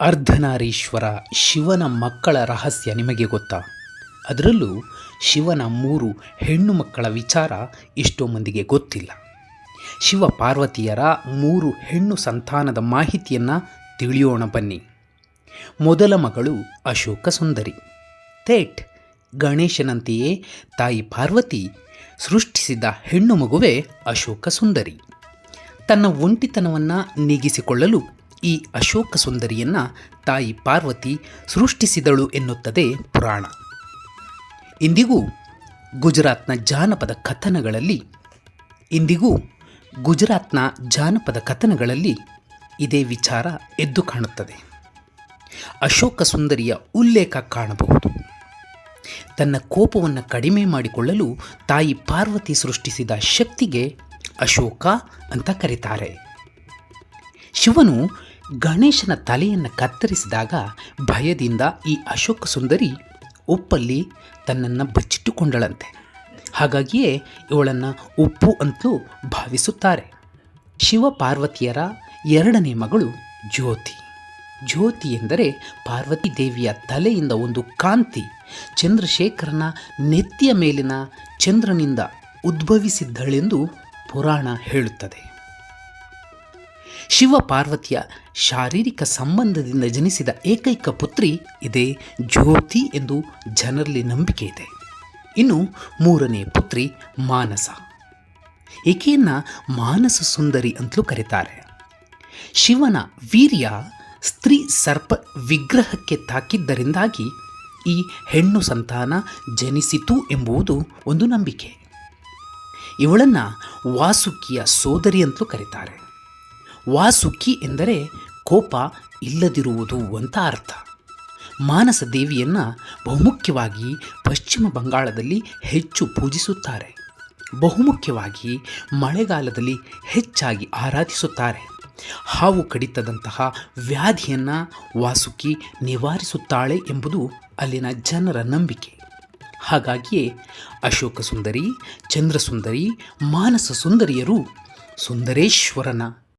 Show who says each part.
Speaker 1: ಅರ್ಧನಾರೀಶ್ವರ ಶಿವನ ಮಕ್ಕಳ ರಹಸ್ಯ ನಿಮಗೆ ಗೊತ್ತಾ? ಅದರಲ್ಲೂ ಶಿವನ 3 ಹೆಣ್ಣು ಮಕ್ಕಳ ವಿಚಾರ ಎಷ್ಟೋ ಮಂದಿಗೆ ಗೊತ್ತಿಲ್ಲ. ಶಿವ ಪಾರ್ವತಿಯರ 3 ಹೆಣ್ಣು ಸಂತಾನದ ಮಾಹಿತಿಯನ್ನು ತಿಳಿಯೋಣ ಬನ್ನಿ. ಮೊದಲ ಮಗಳು ಅಶೋಕ ಸುಂದರಿ. ಥೇಟ್ ಗಣೇಶನಂತೆಯೇ ತಾಯಿ ಪಾರ್ವತಿ ಸೃಷ್ಟಿಸಿದ ಹೆಣ್ಣು ಮಗುವೇ ಅಶೋಕ ಸುಂದರಿ. ತನ್ನ ಒಂಟಿತನವನ್ನು ನೀಗಿಸಿಕೊಳ್ಳಲು ಈ ಅಶೋಕ ಸುಂದರಿಯನ್ನು ತಾಯಿ ಪಾರ್ವತಿ ಸೃಷ್ಟಿಸಿದಳು ಎನ್ನುತ್ತದೆ ಪುರಾಣ. ಇಂದಿಗೂ ಗುಜರಾತ್ನ ಜಾನಪದ ಕಥನಗಳಲ್ಲಿ ಇದೇ ವಿಚಾರ ಎದ್ದು ಕಾಣುತ್ತದೆ. ಅಶೋಕ ಸುಂದರಿಯ ಉಲ್ಲೇಖ ಕಾಣಬಹುದು. ತನ್ನ ಕೋಪವನ್ನು ಕಡಿಮೆ ಮಾಡಿಕೊಳ್ಳಲು ತಾಯಿ ಪಾರ್ವತಿ ಸೃಷ್ಟಿಸಿದ ಶಕ್ತಿಗೆ ಅಶೋಕ ಅಂತ ಕರೀತಾರೆ. ಶಿವನು ಗಣೇಶನ ತಲೆಯನ್ನು ಕತ್ತರಿಸಿದಾಗ ಭಯದಿಂದ ಈ ಅಶೋಕ ಸುಂದರಿ ಉಪ್ಪಲ್ಲಿ ತನ್ನನ್ನು ಬಚ್ಚಿಟ್ಟುಕೊಂಡಳಂತೆ. ಹಾಗಾಗಿಯೇ ಇವಳನ್ನು ಉಪ್ಪು ಅಂತಲೂ ಭಾವಿಸುತ್ತಾರೆ. ಶಿವ ಪಾರ್ವತಿಯರ 2ನೇ ಮಗಳು ಜ್ಯೋತಿ. ಜ್ಯೋತಿ ಎಂದರೆ ಪಾರ್ವತಿ ದೇವಿಯ ತಲೆಯಿಂದ ಒಂದು ಕಾಂತಿ ಚಂದ್ರಶೇಖರನ ನೆತ್ತಿಯ ಮೇಲಿನ ಚಂದ್ರನಿಂದ ಉದ್ಭವಿಸಿದ್ದಳೆಂದು ಪುರಾಣ ಹೇಳುತ್ತದೆ. ಶಿವ ಪಾರ್ವತಿಯ ಶಾರೀರಿಕ ಸಂಬಂಧದಿಂದ ಜನಿಸಿದ ಏಕೈಕ ಪುತ್ರಿ ಇದೇ ಜ್ಯೋತಿ ಎಂದು ಜನರಲ್ಲಿ ನಂಬಿಕೆ ಇದೆ. ಇನ್ನು 3ನೇ ಪುತ್ರಿ ಮಾನಸ. ಈಕೆಯನ್ನು ಮಾನಸ ಸುಂದರಿ ಅಂತಲೂ ಕರೀತಾರೆ. ಶಿವನ ವೀರ್ಯ ಸ್ತ್ರೀ ಸರ್ಪ ವಿಗ್ರಹಕ್ಕೆ ತಾಕಿದ್ದರಿಂದಾಗಿ ಈ ಹೆಣ್ಣು ಸಂತಾನ ಜನಿಸಿತು ಎಂಬುದು ಒಂದು ನಂಬಿಕೆ. ಇವಳನ್ನು ವಾಸುಕಿಯ ಸೋದರಿ ಅಂತಲೂ ಕರೀತಾರೆ. ವಾಸುಕಿ ಎಂದರೆ ಕೋಪ ಇಲ್ಲದಿರುವುದು ಅಂತ ಅರ್ಥ. ಮಾನಸ ದೇವಿಯನ್ನು ಬಹುಮುಖ್ಯವಾಗಿ ಪಶ್ಚಿಮ ಬಂಗಾಳದಲ್ಲಿ ಹೆಚ್ಚು ಪೂಜಿಸುತ್ತಾರೆ. ಬಹುಮುಖ್ಯವಾಗಿ ಮಳೆಗಾಲದಲ್ಲಿ ಹೆಚ್ಚಾಗಿ ಆರಾಧಿಸುತ್ತಾರೆ. ಹಾವು ಕಡಿತದಂತಹ ವ್ಯಾಧಿಯನ್ನು ವಾಸುಕಿ ನಿವಾರಿಸುತ್ತಾಳೆ ಎಂಬುದು ಅಲ್ಲಿನ ಜನರ ನಂಬಿಕೆ. ಹಾಗಾಗಿಯೇ ಅಶೋಕ ಸುಂದರಿ, ಚಂದ್ರಸುಂದರಿ, ಮಾನಸ ಸುಂದರಿಯರು ಸುಂದರೇಶ್ವರನ